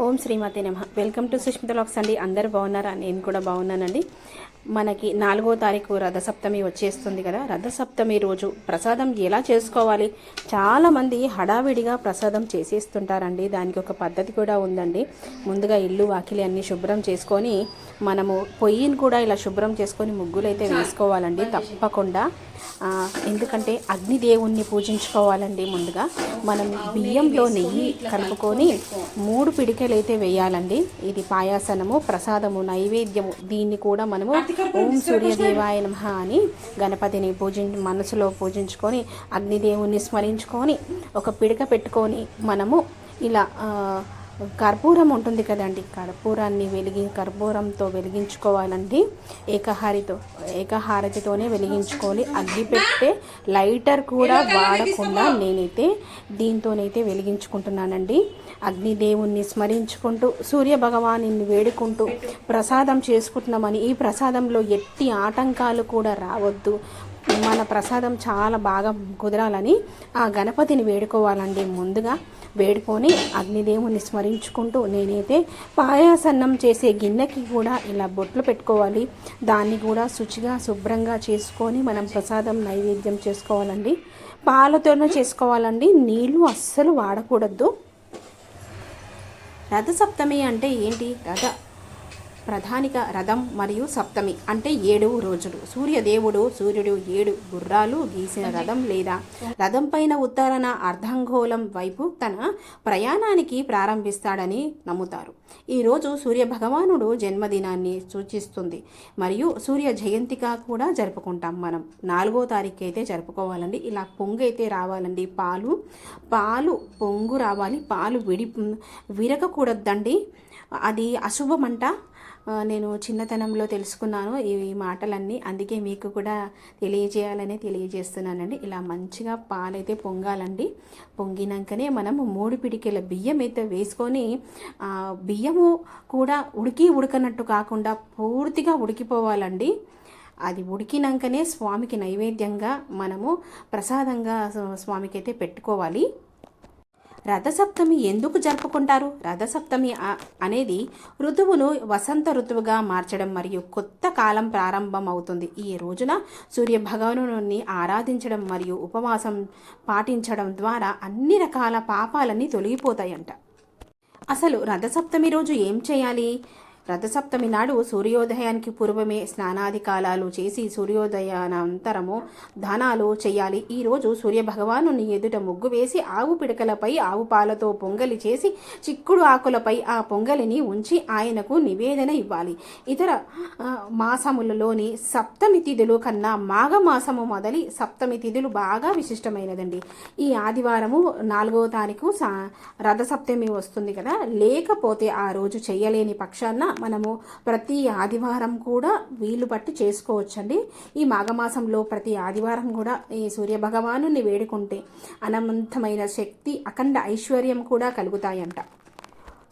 ఓం శ్రీమతి నమః. Welcome to Sushmita lakhs అండి. అందరూ బాగున్నారా? నేను కూడా బాగున్నానండి. మనకి 4వ తారీఖు రథసప్తమి వచ్చేస్తుంది కదా. రథసప్తమి రోజు ప్రసాదం ఎలా చేసుకోవాలి? చాలామంది హడావిడిగా ప్రసాదం చేసేస్తుంటారండి. దానికి ఒక పద్ధతి కూడా ఉందండి. ముందుగా ఇల్లు వాకిలి అన్నీ శుభ్రం చేసుకొని మనము పొయ్యిని కూడా ఇలా శుభ్రం చేసుకొని ముగ్గులు అయితే వేసుకోవాలండి తప్పకుండా. ఎందుకంటే అగ్నిదేవుణ్ణి పూజించుకోవాలండి. ముందుగా మనం బియ్యంలో నెయ్యి కలుపుకొని 3 పిడికెలు అయితే వేయాలండి. ఇది పాయాసనము, ప్రసాదము, నైవేద్యము. దీన్ని కూడా మనము ఓం సూర్యదేవాయ నమః అని గణపతిని మనసులో పూజించుకొని అగ్నిదేవుణ్ణి స్మరించుకొని ఒక పిడిక పెట్టుకొని మనము ఇలా కర్పూరం ఉంటుంది కదండి, కర్పూరంతో వెలిగించుకోవాలండి. ఏకహారతితోనే వెలిగించుకోవాలి. అగ్గి పెట్టే లైటర్ కూడా వాడకుండా నేనైతే దీంతోనైతే వెలిగించుకుంటున్నానండి. అగ్నిదేవుణ్ణి స్మరించుకుంటూ సూర్య భగవాన్ని వేడుకుంటూ ప్రసాదం చేసుకుంటున్నామని, ఈ ప్రసాదంలో ఎట్టి ఆటంకాలు కూడా రావద్దు, మన ప్రసాదం చాలా బాగా కుదరాలని ఆ గణపతిని వేడుకోవాలండి. ముందుగా వేడుకొని అగ్నిదేవుని స్మరించుకుంటూ నేనైతే పాయాసన్నం చేసే గిన్నెకి కూడా ఇలా బొట్లు పెట్టుకోవాలి. దాన్ని కూడా శుచిగా శుభ్రంగా చేసుకొని మనం ప్రసాదం నైవేద్యం చేసుకోవాలండి. పాలతోనే చేసుకోవాలండి, నీళ్ళు అస్సలు వాడకూడదు. రథసప్తమి అంటే ఏంటి? ప్రధానిక రథం మరియు సప్తమి అంటే 7 రోజులు. సూర్యుడు 7 గుర్రాలు గీసిన రథం లేదా రథం పైన ఉత్తరాన అర్ధంగోళం వైపు తన ప్రయాణానికి ప్రారంభిస్తాడని నమ్ముతారు. ఈరోజు సూర్య భగవానుడు జన్మదినాన్ని సూచిస్తుంది మరియు సూర్య జయంతిగా కూడా జరుపుకుంటాం. మనం 4వ తారీఖు అయితే జరుపుకోవాలండి. ఇలా పొంగు అయితే రావాలండి. పాలు పొంగు రావాలి. పాలు విరగకూడదండి, అది అశుభమంట. నేను చిన్నతనంలో తెలుసుకున్నాను ఈ మాటలన్నీ, అందుకే మీకు కూడా తెలియజేస్తున్నానండి. ఇలా మంచిగా పాలైతే పొంగాలండి. పొంగినాకనే మనము 3 పిడికెల బియ్యం అయితే వేసుకొని, బియ్యము కూడా ఉడకనట్టు కాకుండా పూర్తిగా ఉడికిపోవాలండి. అది ఉడికినాకనే స్వామికి నైవేద్యంగా మనము ప్రసాదంగా స్వామికి అయితే పెట్టుకోవాలి. రథసప్తమి ఎందుకు జరుపుకుంటారు? రథసప్తమి అనేది ఋతువును వసంత ఋతువుగా మార్చడం మరియు కొత్త కాలం ప్రారంభం అవుతుంది. ఈ రోజున సూర్య భగవానుని ఆరాధించడం మరియు ఉపవాసం పాటించడం ద్వారా అన్ని రకాల పాపాలన్నీ తొలగిపోతాయంట. అసలు రథసప్తమి రోజు ఏం చేయాలి? రథసప్తమి నాడు సూర్యోదయానికి పూర్వమే స్నానాది కాలాలు చేసి సూర్యోదయానంతరము దానాలు చేయాలి. ఈరోజు సూర్య భగవాను ఎదుట ముగ్గు వేసి ఆవు పిడకలపై ఆవు పాలతో పొంగలి చేసి చిక్కుడు ఆకులపై ఆ పొంగలిని ఉంచి ఆయనకు నివేదన ఇవ్వాలి. ఇతర మాసములలోని సప్తమి తిథులు కన్నా మాఘమాసము మొదలి సప్తమి తిథులు బాగా విశిష్టమైనదండి. ఈ ఆదివారము 4వ తారీఖు రథసప్తమి వస్తుంది కదా. లేకపోతే ఆ రోజు చేయలేని పక్షాన మనము ప్రతి ఆదివారం కూడా వీలు బట్టి చేసుకోవచ్చండి. ఈ మాఘమాసంలో ప్రతి ఆదివారం కూడా ఈ సూర్య భగవాను వేడుకుంటే అనంతమైన శక్తి, అఖండ ఐశ్వర్యం కూడా కలుగుతాయంట.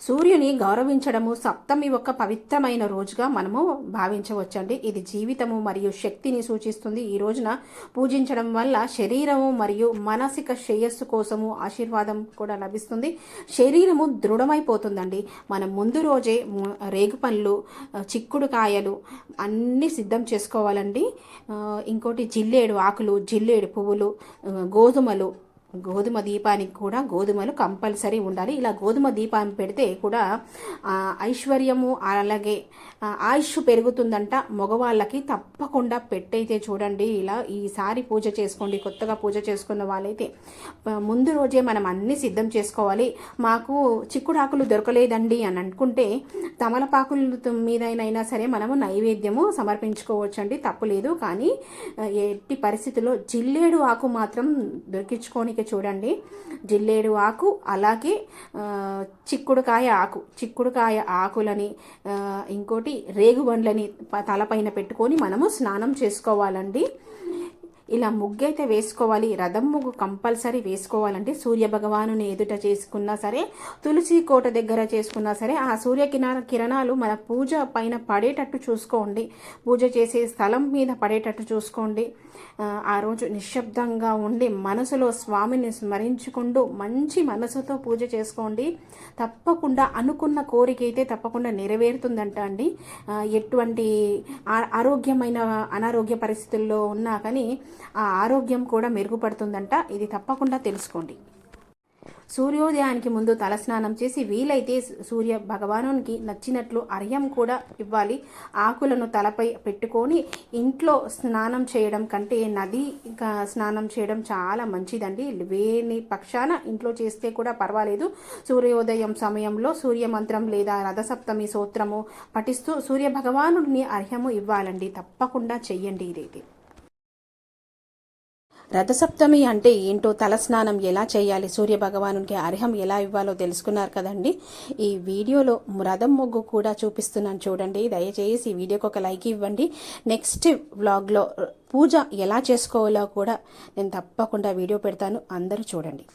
సూర్యుని గౌరవించడము సప్తమి ఒక పవిత్రమైన రోజుగా మనము భావించవచ్చండి. ఇది జీవితము మరియు శక్తిని సూచిస్తుంది. ఈ రోజున పూజించడం వల్ల శరీరము మరియు మానసిక శ్రేయస్సు కోసము ఆశీర్వాదం కూడా లభిస్తుంది. శరీరము దృఢమైపోతుందండి. మనం ముందు రోజే రేగుపళ్ళు, చిక్కుడు కాయలు అన్నీ సిద్ధం చేసుకోవాలండి. ఇంకోటి జిల్లేడు ఆకులు, జిల్లేడు పువ్వులు, గోధుమ దీపానికి కూడా గోధుమలు కంపల్సరీ ఉండాలి. ఇలా గోధుమ దీపాన్ని పెడితే కూడా ఐశ్వర్యము అలాగే ఆయుష్ పెరుగుతుందంట. మగవాళ్ళకి తప్పకుండా పెట్టయితే చూడండి. ఇలా ఈసారి పూజ చేసుకోండి. కొత్తగా పూజ చేసుకున్న వాళ్ళైతే ముందు రోజే మనం అన్నీ సిద్ధం చేసుకోవాలి. మాకు చిక్కుడాకులు దొరకలేదండి అని అనుకుంటే తమలపాకుల మీదైనా సరే మనము నైవేద్యము సమర్పించుకోవచ్చండి, తప్పులేదు. కానీ ఎట్టి పరిస్థితుల్లో జిల్లేడు ఆకు మాత్రం దొరికించుకోనికి చూడండి. జిల్లేడు ఆకు అలాగే చిక్కుడుకాయ ఆకులని, ఇంకోటి రేగుబండ్లని తలపైన పెట్టుకొని మనము స్నానం చేసుకోవాలండి. ఇలా ముగ్గు అయితే వేసుకోవాలి. రథం ముగ్గు కంపల్సరీ వేసుకోవాలంటే సూర్య భగవానుని ఎదుట చేసుకున్నా సరే, తులసి కోట దగ్గర చేసుకున్నా సరే, ఆ సూర్య కిరణాలు మన పూజ పైన పడేటట్టు చూసుకోండి. పూజ చేసే స్థలం మీద పడేటట్టు చూసుకోండి. ఆ రోజు నిశ్శబ్దంగా ఉండి మనసులో స్వామిని స్మరించుకుంటూ మంచి మనసుతో పూజ చేసుకోండి. తప్పకుండా అనుకున్న కోరిక అయితే తప్పకుండా నెరవేరుతుందంట అండి. ఎటువంటి ఆరోగ్యమైన అనారోగ్య పరిస్థితుల్లో ఉన్నా కానీ ఆ ఆరోగ్యం కూడా మెరుగుపడుతుందంట. ఇది తప్పకుండా తెలుసుకోండి. సూర్యోదయానికి ముందు తలస్నానం చేసి వీలైతే సూర్య భగవానునికి నచ్చినట్లు అర్ఘ్యం కూడా ఇవ్వాలి. ఆకులను తలపై పెట్టుకొని ఇంట్లో స్నానం చేయడం కంటే నది స్నానం చేయడం చాలా మంచిదండి. వేని పక్షాన ఇంట్లో చేస్తే కూడా పర్వాలేదు. సూర్యోదయం సమయంలో సూర్యమంత్రం లేదా రథసప్తమి స్తోత్రము పఠిస్తూ సూర్య భగవానుడిని అర్ఘ్యము ఇవ్వాలండి. తప్పకుండా చెయ్యండి ఇదైతే. రథసప్తమి అంటే ఏంటో, తలస్నానం ఎలా చేయాలి, సూర్య భగవానునికి అర్ఘ్యం ఎలా ఇవ్వాలో తెలుసుకున్నారు కదండి. ఈ వీడియోలో రథం ముగ్గు కూడా చూపిస్తున్నాను చూడండి. దయచేసి ఈ వీడియోకి ఒక లైక్ ఇవ్వండి. నెక్స్ట్ వ్లాగ్లో పూజ ఎలా చేసుకోవాలో కూడా నేను తప్పకుండా వీడియో పెడతాను. అందరూ చూడండి.